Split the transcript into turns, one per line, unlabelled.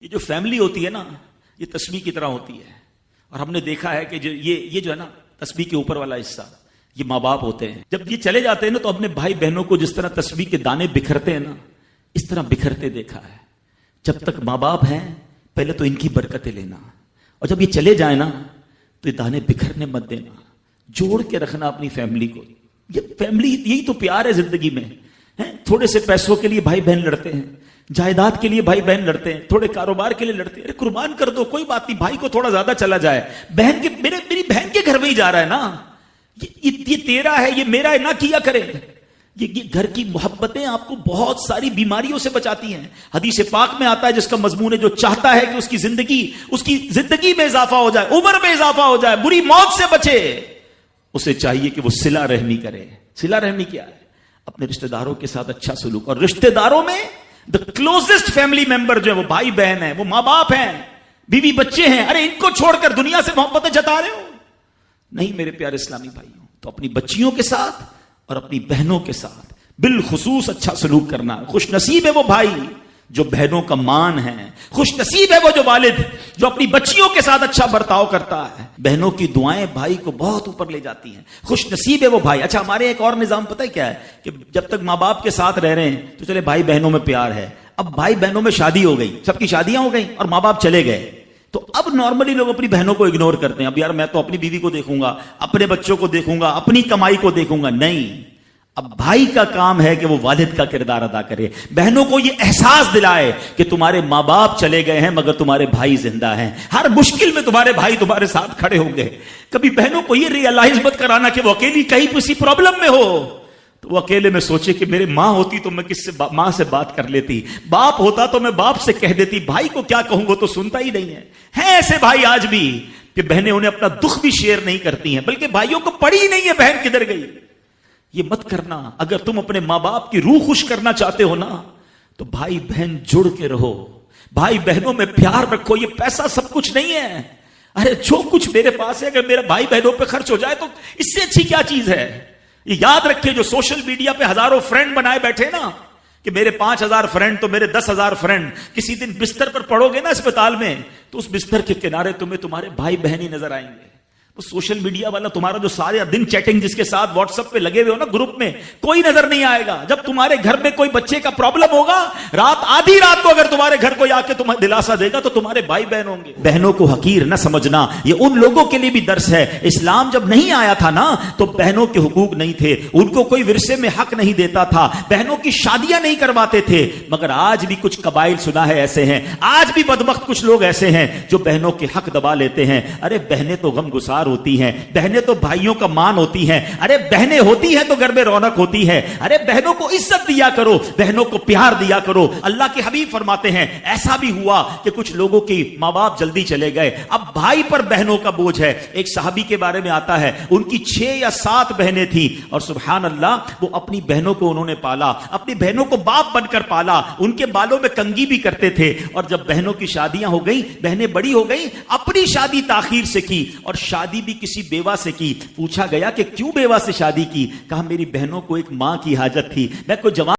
یہ جو فیملی ہوتی ہے نا یہ تسبیح کی طرح ہوتی ہے. اور ہم نے دیکھا ہے کہ یہ جو ہے نا تسبیح کے اوپر والا حصہ یہ ماں باپ ہوتے ہیں. جب یہ چلے جاتے ہیں نا تو اپنے بھائی بہنوں کو جس طرح تسبیح کے دانے بکھرتے ہیں نا اس طرح بکھرتے دیکھا ہے. جب تک ماں باپ ہیں پہلے تو ان کی برکتیں لینا, اور جب یہ چلے جائیں نا تو یہ دانے بکھرنے مت دینا, جوڑ کے رکھنا اپنی فیملی کو. یہ فیملی یہی تو پیار ہے زندگی میں. تھوڑے سے پیسوں کے لیے بھائی بہن لڑتے ہیں, جائیداد کے لیے بھای بہن لڑتے ہیں, تھوڑے کاروبار کے لیے لڑتے ہیں. ارے قربان کر دو, کوئی بات نہیں, بھائی کو تھوڑا زیادہ چلا جائے, بہن کے میری بہن کے گھر میں ہی جا رہا ہے نا, یہ تیرا ہے, یہ میرا ہے, نہ کیا کرے. یہ گھر کی محبتیں آپ کو بہت ساری بیماریوں سے بچاتی ہیں. حدیث پاک میں آتا ہے جس کا مضمون ہے جو چاہتا ہے کہ اس کی زندگی میں اضافہ ہو جائے, عمر میں اضافہ ہو جائے, بری موت سے بچے, اسے چاہیے کہ وہ صلہ رحمی کرے. صلہ رحمی کیا ہے؟ اپنے رشتہ داروں کے ساتھ اچھا سلوک. اور رشتہ داروں میں the closest family member جو ہے وہ بھائی بہن ہیں, وہ ماں باپ ہیں, بیوی بچے ہیں. ارے ان کو چھوڑ کر دنیا سے محبتیں جتا رہے ہو؟ نہیں میرے پیارے اسلامی بھائیوں. تو اپنی بچیوں کے ساتھ اور اپنی بہنوں کے ساتھ بالخصوص اچھا سلوک کرنا. خوش نصیب ہے وہ بھائی جو بہنوں کا مان ہے, خوش نصیب ہے وہ جو والد جو اپنی بچیوں کے ساتھ اچھا برتاؤ کرتا ہے. بہنوں کی دعائیں بھائی کو بہت اوپر لے جاتی ہیں. خوش نصیب ہے وہ بھائی. اچھا ہمارے ایک اور نظام پتہ ہے کیا ہے کہ جب تک ماں باپ کے ساتھ رہ رہے ہیں تو چلے بھائی بہنوں میں پیار ہے. اب بھائی بہنوں میں شادی ہو گئی, سب کی شادیاں ہو گئی اور ماں باپ چلے گئے, تو اب نارملی لوگ اپنی بہنوں کو اگنور کرتے ہیں. اب یار میں تو اپنی بیوی کو دیکھوں گا, اپنے بچوں کو دیکھوں گا, اپنی کمائی کو دیکھوں گا. نہیں, اب بھائی کا کام ہے کہ وہ والد کا کردار ادا کرے. بہنوں کو یہ احساس دلائے کہ تمہارے ماں باپ چلے گئے ہیں مگر تمہارے بھائی زندہ ہیں. ہر مشکل میں تمہارے بھائی تمہارے ساتھ کھڑے ہوں گے. کبھی بہنوں کو یہ ریئلائز مت کرانا کہ وہ اکیلی کہیں کسی پرابلم میں ہو تو وہ اکیلے میں سوچے کہ میرے ماں ہوتی تو میں ماں سے بات کر لیتی, باپ ہوتا تو میں باپ سے کہہ دیتی, بھائی کو کیا کہوں گا تو سنتا ہی نہیں ہے. ہیں ایسے بھائی آج بھی کہ بہنیں انہیں اپنا دکھ بھی شیئر نہیں کرتی ہیں, بلکہ بھائیوں کو پڑی ہی نہیں ہے بہن کدھر گئی. یہ مت کرنا. اگر تم اپنے ماں باپ کی روح خوش کرنا چاہتے ہو نا تو بھائی بہن جڑ کے رہو, بھائی بہنوں میں پیار رکھو. یہ پیسہ سب کچھ نہیں ہے. ارے جو کچھ میرے پاس ہے اگر میرا بھائی بہنوں پہ خرچ ہو جائے تو اس سے اچھی کیا چیز ہے. یہ یاد رکھے جو سوشل میڈیا پہ ہزاروں فرینڈ بنائے بیٹھے نا کہ میرے 5000 فرینڈ تو میرے 10,000 فرینڈ, کسی دن بستر پر پڑو گے نا اسپتال میں تو اس بستر کے کنارے تمہیں تمہارے بھائی بہن ہی نظر آئیں گے. وہ سوشل میڈیا والا تمہارا جو سارے دن چیٹنگ جس کے ساتھ واٹس ایپ پہ لگے ہوئے ہو نا گروپ میں, کوئی نظر نہیں آئے گا. جب تمہارے گھر میں کوئی بچے کا پرابلم ہوگا آدھی رات کو اگر تمہارے گھر کو آ کے تمہیں دلاسا دے گا تو تمہارے بھائی بہن ہوں گے. بہنوں کو حقیر نہ سمجھنا, یہ ان لوگوں کے لیے بھی درس ہے. اسلام جب نہیں آیا تھا نا تو بہنوں کے حقوق نہیں تھے, ان کو کوئی ورثے میں حق نہیں دیتا تھا, بہنوں کی شادیاں نہیں کرواتے تھے. مگر آج بھی کچھ قبائل سنا ہے ایسے ہیں, آج بھی بدبخت کچھ لوگ ایسے ہیں جو بہنوں کے حق دبا لیتے ہیں. ارے بہنیں تو غم گسار ہوتی ہیں, بہنیں تو بھائیوں کا مان ہوتی ہیں. ارے بہنیں ہوتی ہیں تو گھر میں رونق ہوتی ہے. ارے بہنوں کو عزت دیا کرو, بہنوں کو پیار دیا کرو. اللہ کے حبیب فرماتے ہیں ایسا بھی ہوا کہ کچھ لوگوں کی ماں باپ جلدی چلے گئے, اب بھائی پر بہنوں کا بوجھ ہے. ایک صحابی کے بارے میں آتا ہے ان کی 6 یا 7 بہنیں تھیں اور سبحان اللہ وہ اپنی بہنوں کو انہوں نے پالا, اپنی بہنوں کو باپ بن کر پالا, ان کے بالوں میں کنگھی بھی کرتے تھے. اور جب بہنوں کی شادیاں ہو گئیں, بہنیں بڑی ہو گئیں, اپنی شادی تاخیر سے کی اور شادی بھی کسی بیوہ سے کی. پوچھا گیا کہ کیوں بیوہ سے شادی کی؟ کہا میری بہنوں کو ایک ماں کی حاجت تھی, میں کوئی جوان